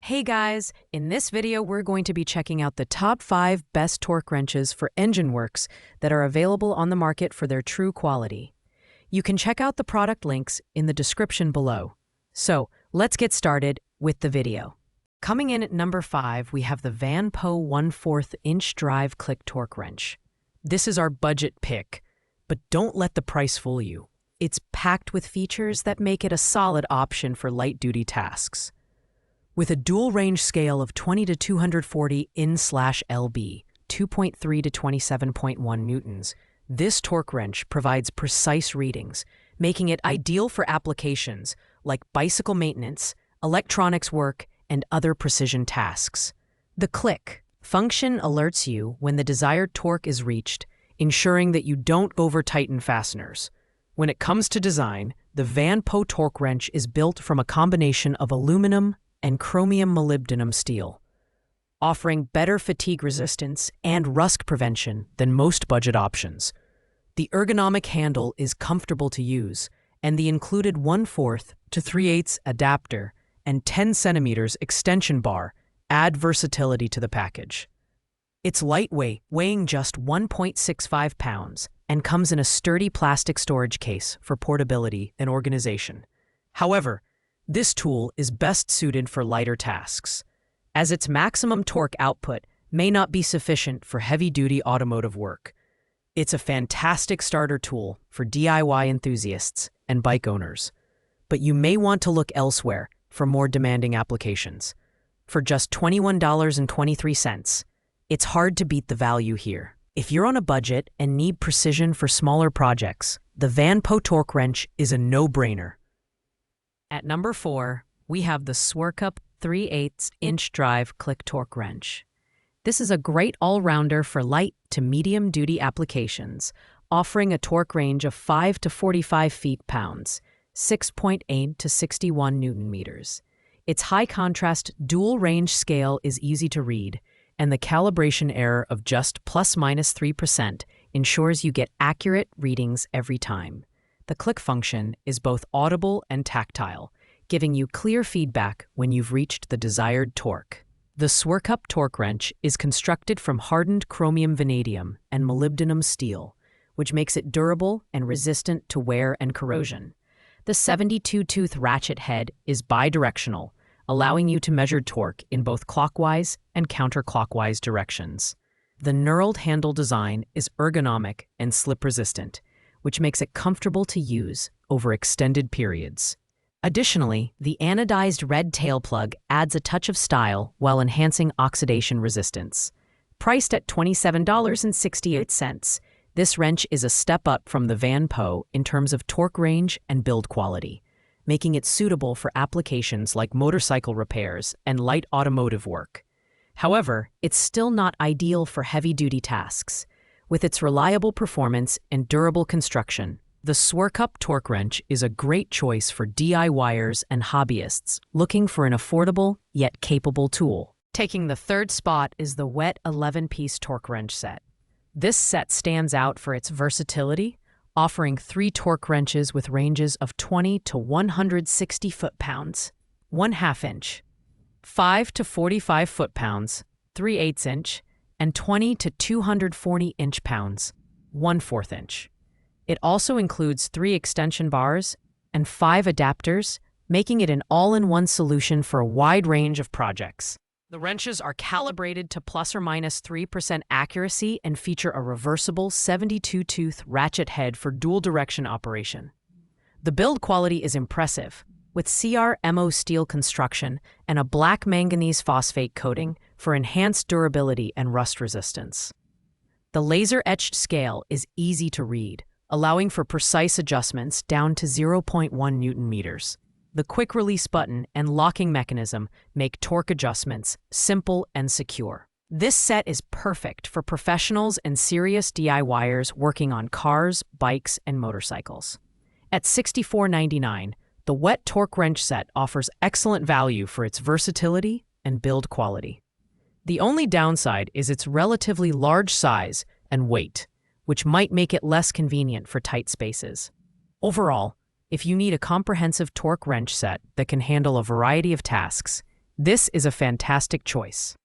Hey guys, in this video we're going to be checking out the top 5 best torque wrenches for engine works that are available on the market for their true quality. You can check out the product links in the description below. So, let's get started with the video. Coming in at number 5, we have the Vanpo 1/4 inch drive click torque wrench. This is our budget pick, but don't let the price fool you. It's packed with features that make it a solid option for light-duty tasks. With a dual range scale of 20 to 240 in/lb, 2.3 to 27.1 newtons, this torque wrench provides precise readings, making it ideal for applications like bicycle maintenance, electronics work, and other precision tasks. The click function alerts you when the desired torque is reached, ensuring that you don't over-tighten fasteners. When it comes to design, the Vanpo torque wrench is built from a combination of aluminum and chromium molybdenum steel, offering better fatigue resistance and rust prevention than most budget options. The ergonomic handle is comfortable to use, and the included 1/4 to 3/8 adapter and 10 centimeters extension bar add versatility to the package. It's lightweight, weighing just 1.65 pounds, and comes in a sturdy plastic storage case for portability and organization. However, this tool is best suited for lighter tasks, as its maximum torque output may not be sufficient for heavy-duty automotive work. It's a fantastic starter tool for DIY enthusiasts and bike owners, but you may want to look elsewhere for more demanding applications. For just $21.23, it's hard to beat the value here. If you're on a budget and need precision for smaller projects, the Vanpo torque wrench is a no-brainer. At number 4, we have the Swercup 3/8 inch drive click torque wrench. This is a great all-rounder for light to medium-duty applications, offering a torque range of 5 to 45 feet-pounds, 6.8 to 61 newton-meters. Its high-contrast dual-range scale is easy to read, and the calibration error of just ±3% ensures you get accurate readings every time. The click function is both audible and tactile, giving you clear feedback when you've reached the desired torque. The Swercup torque wrench is constructed from hardened chromium vanadium and molybdenum steel, which makes it durable and resistant to wear and corrosion. The 72-tooth ratchet head is bidirectional, allowing you to measure torque in both clockwise and counterclockwise directions. The knurled handle design is ergonomic and slip-resistant, which makes it comfortable to use over extended periods. Additionally, the anodized red tail plug adds a touch of style while enhancing oxidation resistance. Priced at $27.68, this wrench is a step up from the Vanpo in terms of torque range and build quality, making it suitable for applications like motorcycle repairs and light automotive work. However, it's still not ideal for heavy-duty tasks. With its reliable performance and durable construction, the Swercup torque wrench is a great choice for DIYers and hobbyists looking for an affordable yet capable tool. Taking the third spot is the WET 11-piece torque wrench set. This set stands out for its versatility, offering 3 torque wrenches with ranges of 20 to 160 foot-pounds, 1/2 inch, 5 to 45 foot-pounds, 3/8 inch, and 20 to 240 inch-pounds, 1/4 inch. It also includes 3 extension bars and 5 adapters, making it an all-in-one solution for a wide range of projects. The wrenches are calibrated to ±3% accuracy and feature a reversible 72-tooth ratchet head for dual-direction operation. The build quality is impressive, with CRMO steel construction and a black manganese phosphate coating for enhanced durability and rust resistance. The laser-etched scale is easy to read, allowing for precise adjustments down to 0.1 newton-meters. The quick-release button and locking mechanism make torque adjustments simple and secure. This set is perfect for professionals and serious DIYers working on cars, bikes, and motorcycles. At $64.99, the WET torque wrench set offers excellent value for its versatility and build quality. The only downside is its relatively large size and weight, which might make it less convenient for tight spaces. Overall, if you need a comprehensive torque wrench set that can handle a variety of tasks, This is a fantastic choice.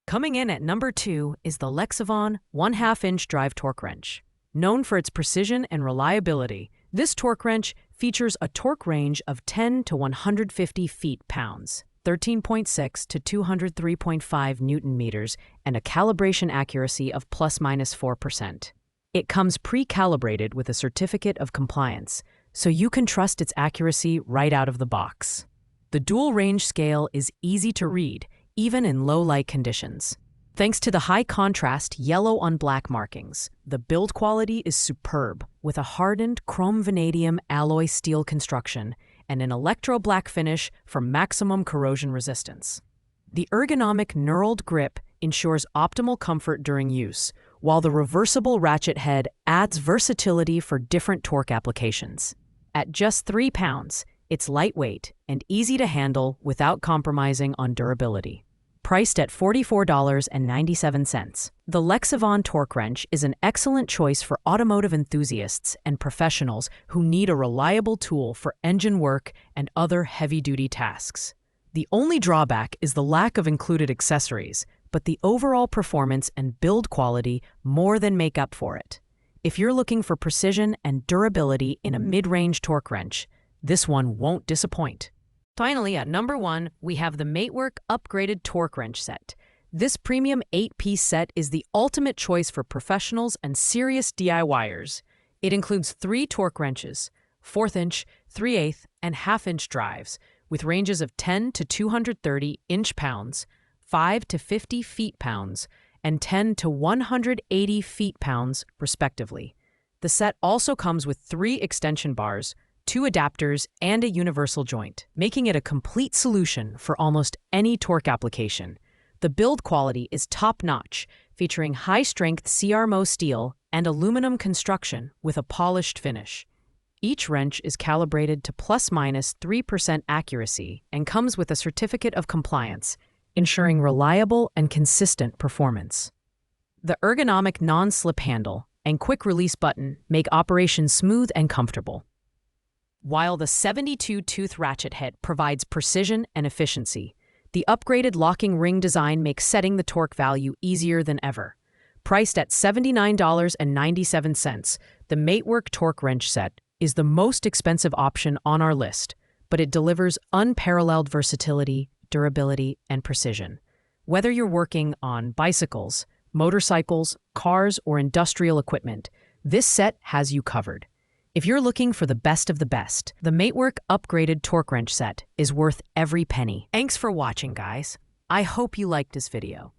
Coming in at number 2 is the Lexavon 1/2-inch drive torque wrench. Known for its precision and reliability, this torque wrench features a torque range of 10 to 150 feet-pounds, 13.6 to 203.5 newton-meters, and a calibration accuracy of ±4%. It comes pre-calibrated with a certificate of compliance, so you can trust its accuracy right out of the box. The dual range scale is easy to read, even in low-light conditions. Thanks to the high-contrast yellow on black markings, the build quality is superb, with a hardened chrome vanadium alloy steel construction and an electro-black finish for maximum corrosion resistance. The ergonomic knurled grip ensures optimal comfort during use, while the reversible ratchet head adds versatility for different torque applications. At just 3 pounds, it's lightweight and easy to handle without compromising on durability. Priced at $44.97, the Lexavon torque wrench is an excellent choice for automotive enthusiasts and professionals who need a reliable tool for engine work and other heavy-duty tasks. The only drawback is the lack of included accessories, but the overall performance and build quality more than make up for it. If you're looking for precision and durability in a mid-range torque wrench, this one won't disappoint. Finally, at number 1, we have the Matework Upgraded Torque Wrench Set. This premium 8-piece set is the ultimate choice for professionals and serious DIYers. It includes 3 torque wrenches, 1/4-inch, 3/8, and 1/2-inch drives, with ranges of 10 to 230 inch-pounds, 5 to 50 feet-pounds, and 10 to 180 feet-pounds, respectively. The set also comes with 3 extension bars, 2 adapters, and a universal joint, making it a complete solution for almost any torque application. The build quality is top-notch, featuring high-strength CRMO steel and aluminum construction with a polished finish. Each wrench is calibrated to ±3% accuracy and comes with a certificate of compliance, ensuring reliable and consistent performance. The ergonomic non-slip handle and quick-release button make operation smooth and comfortable, while the 72-tooth ratchet head provides precision and efficiency. The upgraded locking ring design makes setting the torque value easier than ever. Priced at $79.97, the Matework Torque Wrench Set is the most expensive option on our list, but it delivers unparalleled versatility, durability, and precision. Whether you're working on bicycles, motorcycles, cars, or industrial equipment, this set has you covered. If you're looking for the best of the best, the Matework Upgraded Torque Wrench Set is worth every penny. Thanks for watching, guys. I hope you liked this video.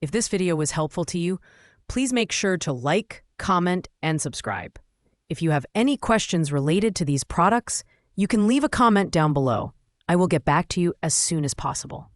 If this video was helpful to you, please make sure to like, comment, and subscribe. If you have any questions related to these products, you can leave a comment down below. I will get back to you as soon as possible.